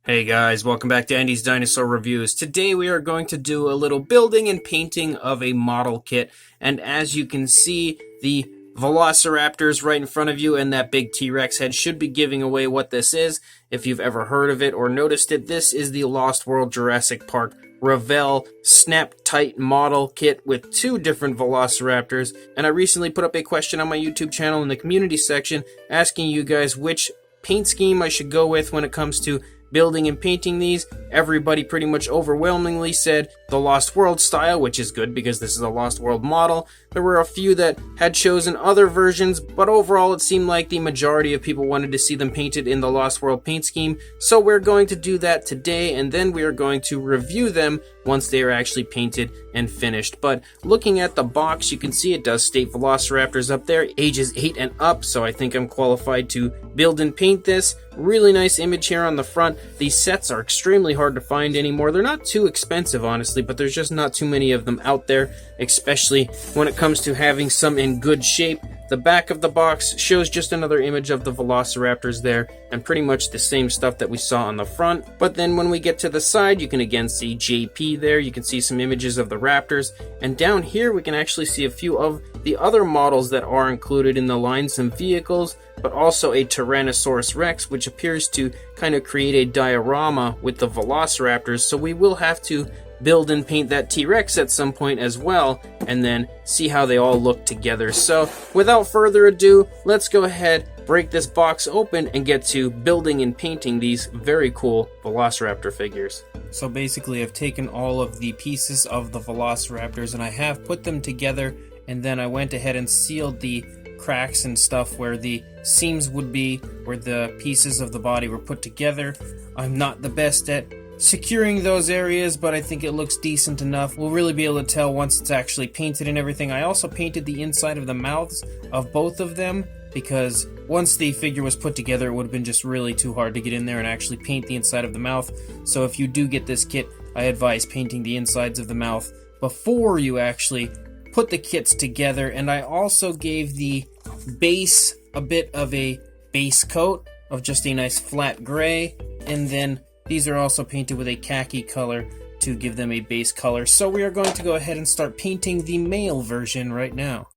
Hey guys, welcome back to Andy's Dinosaur Reviews. Today we are going to do a little building and painting of a model kit. And as you can see, the Velociraptors right in front of you and that big T-Rex head should be giving away what this is. If you've ever heard of it or noticed it, this is the Lost World Jurassic Park Revell snap-tight model kit with two different Velociraptors. And I recently put up a question on my YouTube channel in the community section asking you guys which paint scheme I should go with when it comes to building and painting these. Everybody pretty much overwhelmingly said the Lost World style, which is good because this is a Lost World model. There were a few that had chosen other versions, but overall it seemed like the majority of people wanted to see them painted in the Lost World paint scheme. So we're going to do that today, and then we are going to review them once they are actually painted and finished. But looking at the box, you can see it does state Velociraptors up there, ages 8 and up, so I think I'm qualified to build and paint this. Really nice image here on the front. These sets are extremely hard to find anymore. They're not too expensive, honestly, but there's just not too many of them out there, especially when it comes to having some in good shape. The back of the box shows just another image of the Velociraptors there, and pretty much the same stuff that we saw on the front. But then when we get to the side, you can again see JP there. You can see some images of the Raptors, and down here we can actually see a few of the other models that are included in the line, some vehicles, but also a Tyrannosaurus Rex, which appears to kind of create a diorama with the Velociraptors, so we will have to build and paint that T-Rex at some point as well, and then see how they all look together. So without further ado, let's go ahead, break this box open, and get to building and painting these very cool Velociraptor figures. So basically I've taken all of the pieces of the Velociraptors and I have put them together, and then I went ahead and sealed the cracks and stuff where the seams would be, where the pieces of the body were put together. I'm not the best at securing those areas, but I think it looks decent enough. We'll really be able to tell once it's actually painted and everything. I also painted the inside of the mouths of both of them, because once the figure was put together, it would have been just really too hard to get in there and actually paint the inside of the mouth. So if you do get this kit, I advise painting the insides of the mouth before you actually put the kits together. And I also gave the base a bit of a base coat of just a nice flat gray, and then these are also painted with a khaki color to give them a base color. So we are going to go ahead and start painting the male version right now.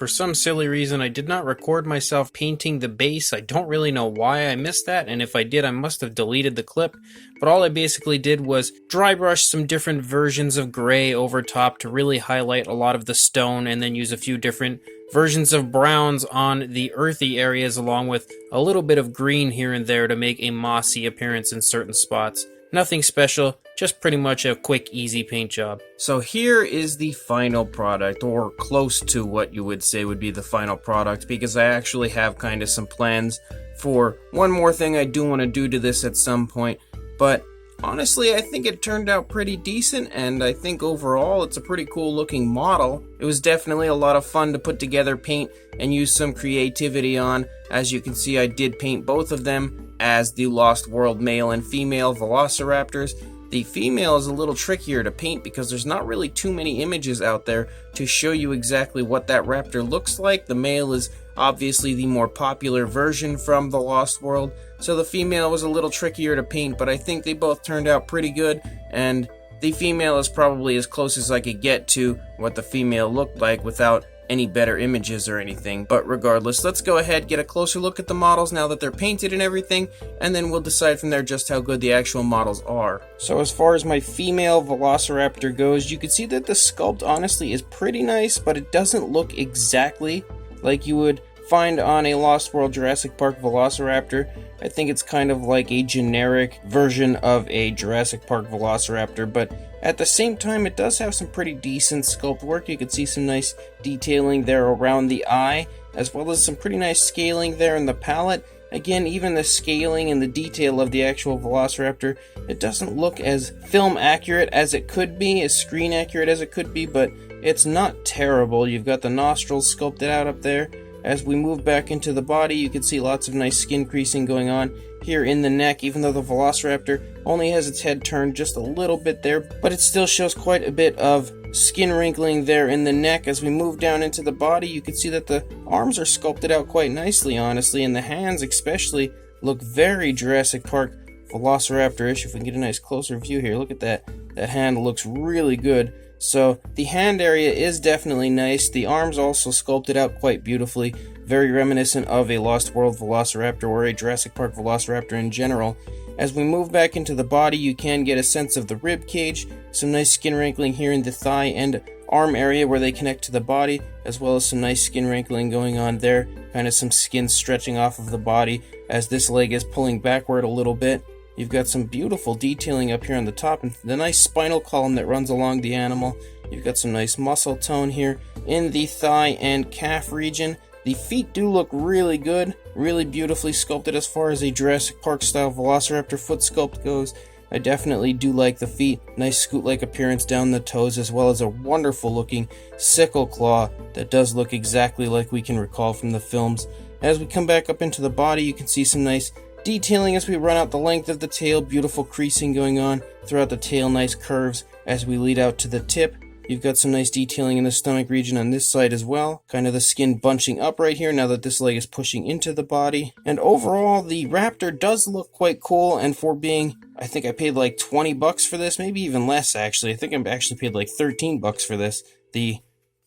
For some silly reason, I did not record myself painting the base. I don't really know why I missed that, and if I did, I must have deleted the clip. But all I basically did was dry brush some different versions of gray over top to really highlight a lot of the stone, and then use a few different versions of browns on the earthy areas, along with a little bit of green here and there to make a mossy appearance in certain spots. Nothing special, just pretty much a quick, easy paint job. So here is the final product, or close to what you would say would be the final product, because I actually have kind of some plans for one more thing I do want to do to this at some point. But honestly, I think it turned out pretty decent, and I think overall it's a pretty cool looking model. It was definitely a lot of fun to put together, paint, and use some creativity on. As you can see, I did paint both of them as the Lost World male and female Velociraptors. The female is a little trickier to paint because there's not really too many images out there to show you exactly what that raptor looks like. The male is obviously the more popular version from the Lost World, so the female was a little trickier to paint, but I think they both turned out pretty good, and the female is probably as close as I could get to what the female looked like without any better images or anything. But regardless, let's go ahead, get a closer look at the models now that they're painted and everything, and then we'll decide from there just how good the actual models are. So as far as my female Velociraptor goes, you can see that the sculpt honestly is pretty nice, but it doesn't look exactly like you would find on a Lost World Jurassic Park Velociraptor. I think it's kind of like a generic version of a Jurassic Park Velociraptor, but at the same time it does have some pretty decent sculpt work. You can see some nice detailing there around the eye, as well as some pretty nice scaling there in the palate. Again, even the scaling and the detail of the actual Velociraptor, it doesn't look as film accurate as it could be, as screen accurate as it could be, but it's not terrible. You've got the nostrils sculpted out up there. As we move back into the body, you can see lots of nice skin creasing going on here in the neck, even though the Velociraptor only has its head turned just a little bit there, but it still shows quite a bit of skin wrinkling there in the neck. As we move down into the body, you can see that the arms are sculpted out quite nicely, honestly, and the hands especially look very Jurassic Park Velociraptor-ish. If we can get a nice closer view here, look at that. That hand looks really good. So the hand area is definitely nice. The arms also sculpted out quite beautifully, very reminiscent of a Lost World Velociraptor or a Jurassic Park Velociraptor in general. As we move back into the body, you can get a sense of the rib cage, some nice skin wrinkling here in the thigh and arm area where they connect to the body, as well as some nice skin wrinkling going on there, kind of some skin stretching off of the body as this leg is pulling backward a little bit. You've got some beautiful detailing up here on the top and the nice spinal column that runs along the animal. You've got some nice muscle tone here in the thigh and calf region. The feet do look really good, really beautifully sculpted as far as a Jurassic Park style Velociraptor foot sculpt goes. I definitely do like the feet. Nice scoot-like appearance down the toes, as well as a wonderful looking sickle claw that does look exactly like we can recall from the films. As we come back up into the body, you can see some nice detailing as we run out the length of the tail, beautiful creasing going on throughout the tail, nice curves as we lead out to the tip. You've got some nice detailing in the stomach region on this side as well, kind of the skin bunching up right here now that this leg is pushing into the body. And overall, the Raptor does look quite cool, and for being, I think I paid like 20 bucks for this, maybe even less actually. I think I actually paid like 13 bucks for this. The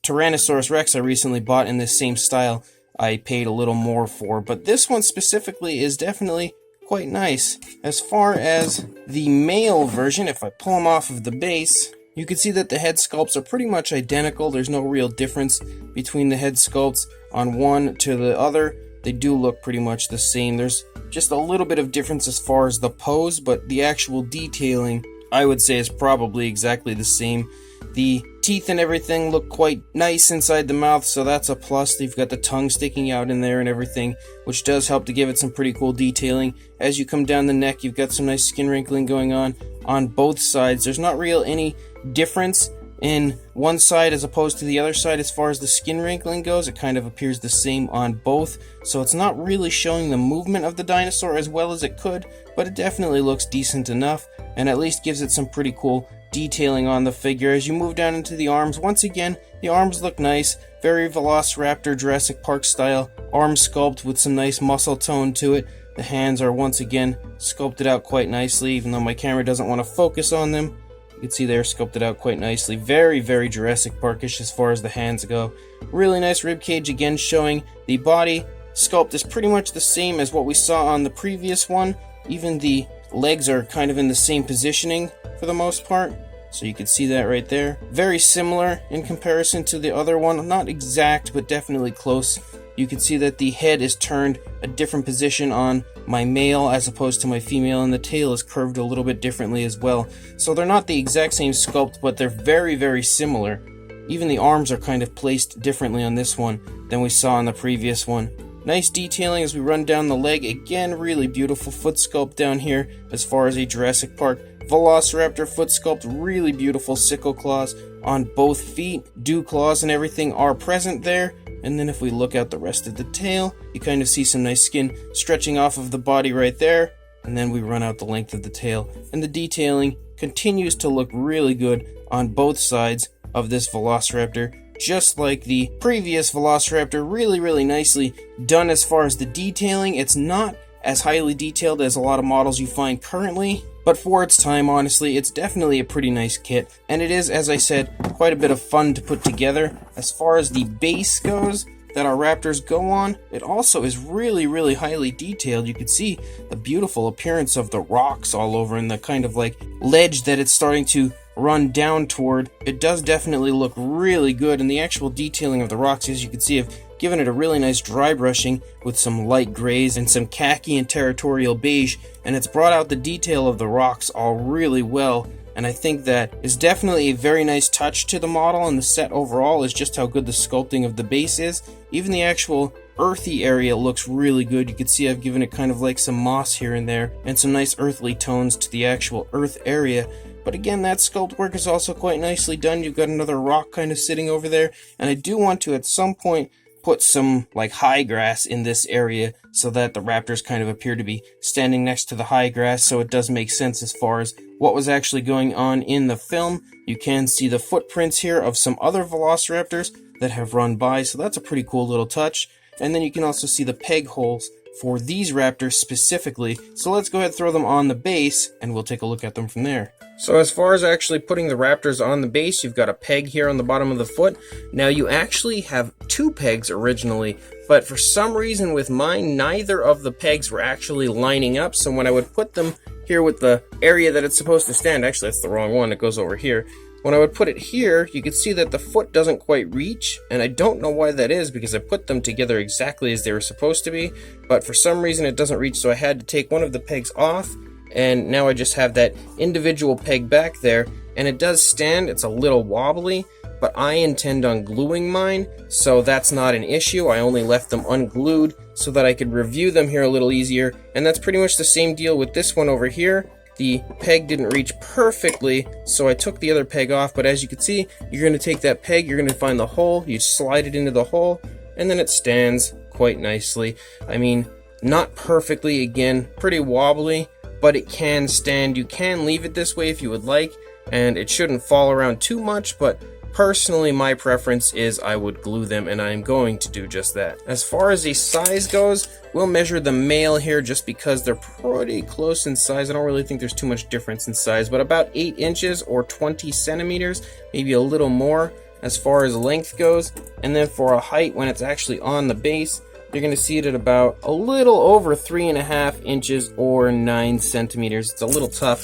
Tyrannosaurus Rex I recently bought in this same style, I paid a little more for, but this one specifically is definitely quite nice. As far as the male version, if I pull them off of the base, you can see that the head sculpts are pretty much identical. There's no real difference between the head sculpts on one to the other. They do look pretty much the same. There's just a little bit of difference as far as the pose, but the actual detailing, I would say, is probably exactly the same. The teeth and everything look quite nice inside the mouth, so that's a plus. You've got the tongue sticking out in there and everything, which does help to give it some pretty cool detailing. As you come down the neck, you've got some nice skin wrinkling going on both sides. There's not real any difference in one side as opposed to the other side as far as the skin wrinkling goes. It kind of appears the same on both, so it's not really showing the movement of the dinosaur as well as it could, but it definitely looks decent enough and at least gives it some pretty cool detailing on the figure. As you move down into the arms, once again, the arms look nice, very Velociraptor Jurassic Park style arm sculpt with some nice muscle tone to it. The hands are once again sculpted out quite nicely, even though my camera doesn't want to focus on them. You can see they're sculpted out quite nicely. Very, very Jurassic Parkish as far as the hands go. Really nice rib cage, again showing the body sculpt is pretty much the same as what we saw on the previous one. Even the legs are kind of in the same positioning for the most part. So you can see that right there. Very similar in comparison to the other one. Not exact, but definitely close. You can see that the head is turned a different position on my male as opposed to my female, and the tail is curved a little bit differently as well. So they're not the exact same sculpt, but they're very, very similar. Even the arms are kind of placed differently on this one than we saw on the previous one. Nice detailing as we run down the leg. Again, really beautiful foot sculpt down here as far as a Jurassic Park Velociraptor foot sculpt. Really beautiful sickle claws on both feet. Dew claws and everything are present there. And then if we look out the rest of the tail, you kind of see some nice skin stretching off of the body right there. And then we run out the length of the tail. And the detailing continues to look really good on both sides of this Velociraptor. Just like the previous Velociraptor, really, really nicely done as far as the detailing. It's not as highly detailed as a lot of models you find currently, but for its time, honestly, it's definitely a pretty nice kit. And it is, as I said, quite a bit of fun to put together. As far as the base goes that our Raptors go on, it also is really, really highly detailed. You can see the beautiful appearance of the rocks all over and the kind of like ledge that it's starting to run down toward. It does definitely look really good, and the actual detailing of the rocks, as you can see, have given it a really nice dry brushing with some light grays and some khaki and territorial beige, and it's brought out the detail of the rocks all really well. And I think that is definitely a very nice touch to the model, and the set overall is just how good the sculpting of the base is. Even the actual earthy area looks really good. You can see I've given it kind of like some moss here and there, and some nice earthly tones to the actual earth area. But again, that sculpt work is also quite nicely done. You've got another rock kind of sitting over there, and I do want to at some point put some like high grass in this area so that the raptors kind of appear to be standing next to the high grass, so it does make sense as far as what was actually going on in the film. You can see the footprints here of some other velociraptors that have run by, so that's a pretty cool little touch. And then you can also see the peg holes for these raptors specifically. So let's go ahead and throw them on the base, and we'll take a look at them from there. So as far as actually putting the raptors on the base, you've got a peg here on the bottom of the foot. Now you actually have two pegs originally, but for some reason with mine, neither of the pegs were actually lining up. So when I would put them here with the area that it's supposed to stand, actually that's the wrong one, it goes over here. When I would put it here, you can see that the foot doesn't quite reach, and I don't know why that is because I put them together exactly as they were supposed to be, but for some reason it doesn't reach, so I had to take one of the pegs off, and now I just have that individual peg back there, and it does stand. It's a little wobbly, but I intend on gluing mine, so that's not an issue. I only left them unglued so that I could review them here a little easier, and that's pretty much the same deal with this one over here. The peg didn't reach perfectly, so I took the other peg off, but as you can see, you're going to take that peg, you're going to find the hole, you slide it into the hole, and then it stands quite nicely. I mean, not perfectly, again, pretty wobbly, but it can stand. You can leave it this way if you would like, and it shouldn't fall around too much, but personally, my preference is I would glue them, and I'm going to do just that. As far as the size goes, we'll measure the male here just because they're pretty close in size. I don't really think there's too much difference in size, but about 8 inches or 20 centimeters, maybe a little more as far as length goes. And then for a height, when it's actually on the base, you're going to see it at about a little over 3.5 inches or 9 centimeters. It's a little tough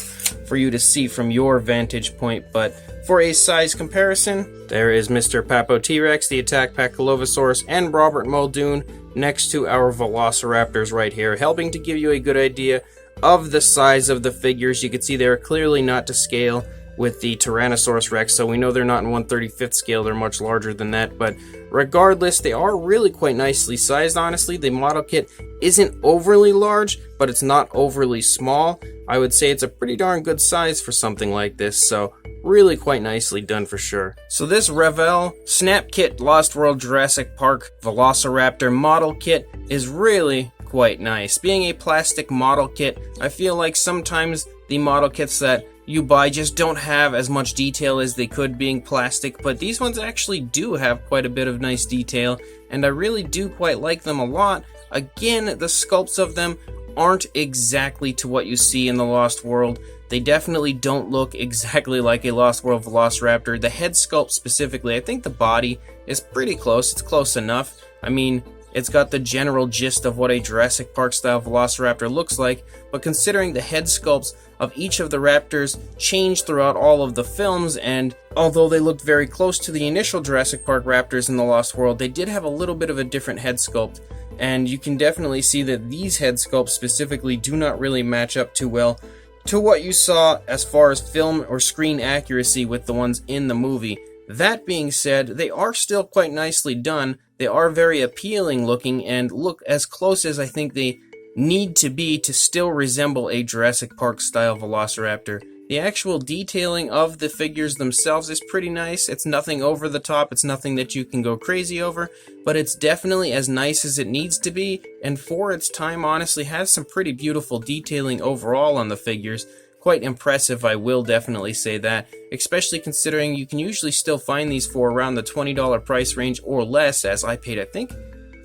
for you to see from your vantage point, but for a size comparison, there is Mr. Papo T-Rex, the Attack Pachylovosaurus, and Robert Muldoon next to our Velociraptors right here, helping to give you a good idea of the size of the figures. You can see they're clearly not to scale with the Tyrannosaurus Rex, so we know they're not in 1/35th scale, they're much larger than that, but regardless, they are really quite nicely sized, honestly. The model kit isn't overly large, but it's not overly small. I would say it's a pretty darn good size for something like this, so really quite nicely done for sure. So this Revell Snap Kit Lost World Jurassic Park Velociraptor model kit is really quite nice. Being a plastic model kit, I feel like sometimes the model kits that you buy just don't have as much detail as they could being plastic, but these ones actually do have quite a bit of nice detail, and I really do quite like them a lot. Again, the sculpts of them aren't exactly to what you see in the Lost World. They definitely don't look exactly like a Lost World Velociraptor. The head sculpt specifically, I think the body is pretty close. It's close enough. I mean, it's got the general gist of what a Jurassic Park style Velociraptor looks like, but considering the head sculpts of each of the raptors changed throughout all of the films, and although they looked very close to the initial Jurassic Park raptors in the Lost World, they did have a little bit of a different head sculpt, and you can definitely see that these head sculpts specifically do not really match up too well to what you saw as far as film or screen accuracy with the ones in the movie. That being said, they are still quite nicely done. They are very appealing looking and look as close as I think they need to be to still resemble a Jurassic Park style Velociraptor. The actual detailing of the figures themselves is pretty nice. It's nothing over the top, it's nothing that you can go crazy over, but it's definitely as nice as it needs to be, and for its time honestly has some pretty beautiful detailing overall on the figures. Quite impressive, I will definitely say that, especially considering you can usually still find these for around the $20 price range or less, as I paid I think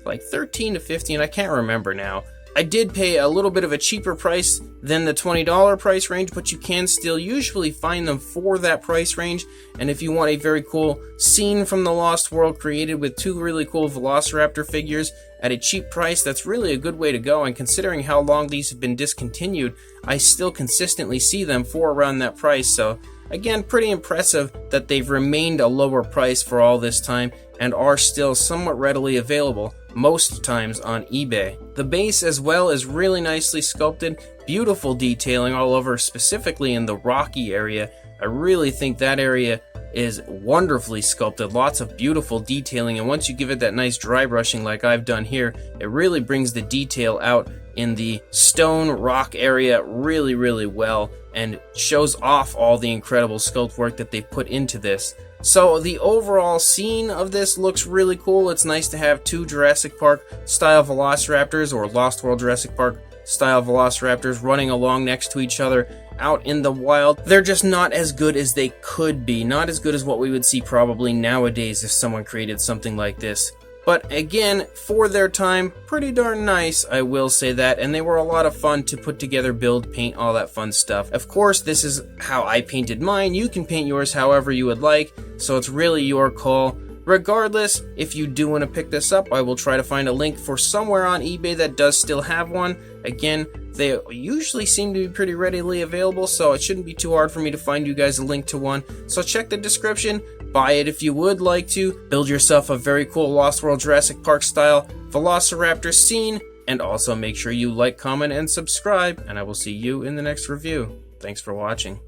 like $13 to $15, I can't remember now. I did pay a little bit of a cheaper price than the $20 price range, but you can still usually find them for that price range. And if you want a very cool scene from the Lost World created with two really cool Velociraptor figures at a cheap price, that's really a good way to go. And considering how long these have been discontinued, I still consistently see them for around that price. So again, pretty impressive that they've remained a lower price for all this time and are still somewhat readily available most times on eBay. The base as well is really nicely sculpted, beautiful detailing all over, specifically in the rocky area. I really think that area is wonderfully sculpted, lots of beautiful detailing, and once you give it that nice dry brushing like I've done here, it really brings the detail out in the stone rock area really well and shows off all the incredible sculpt work that they put into this. So the overall scene of this looks really cool. It's nice to have two Jurassic Park style Velociraptors, or Lost World Jurassic Park style Velociraptors, running along next to each other out in the wild. They're just not as good as they could be. Not as good as what we would see probably nowadays if someone created something like this. But again, for their time, pretty darn nice, I will say that, and they were a lot of fun to put together, build, paint, all that fun stuff. Of course, this is how I painted mine. You can paint yours however you would like, so it's really your call. Regardless, if you do want to pick this up, I will try to find a link for somewhere on eBay that does still have one. Again, they usually seem to be pretty readily available, so it shouldn't be too hard for me to find you guys a link to one. So check the description, buy it if you would like to, build yourself a very cool Lost World Jurassic Park style Velociraptor scene, and also make sure you like, comment, and subscribe, and I will see you in the next review. Thanks for watching.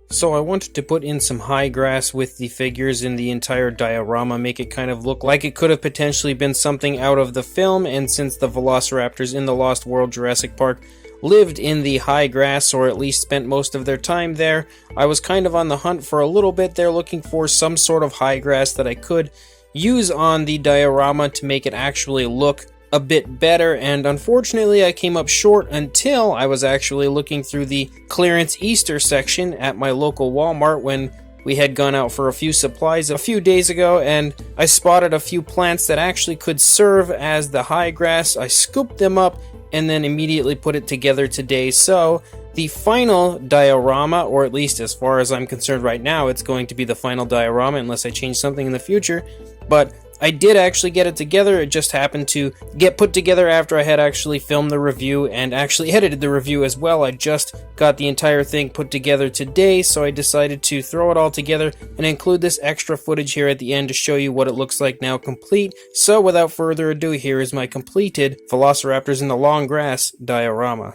So I wanted to put in some high grass with the figures in the entire diorama, make it kind of look like it could have potentially been something out of the film, and since the Velociraptors in the Lost World Jurassic Park lived in the high grass, or at least spent most of their time there, I was kind of on the hunt for a little bit there, looking for some sort of high grass that I could use on the diorama to make it actually look a bit better, and unfortunately I came up short until I was actually looking through the clearance Easter section at my local Walmart when we had gone out for a few supplies a few days ago, and I spotted a few plants that actually could serve as the high grass. I scooped them up and then immediately put it together today. So the final diorama, or at least as far as I'm concerned right now, it's going to be the final diorama unless I change something in the future, but I did actually get it together. It just happened to get put together after I had actually filmed the review and actually edited the review as well. I just got the entire thing put together today, so I decided to throw it all together and include this extra footage here at the end to show you what it looks like now complete. So without further ado, here is my completed Velociraptors in the Long Grass diorama.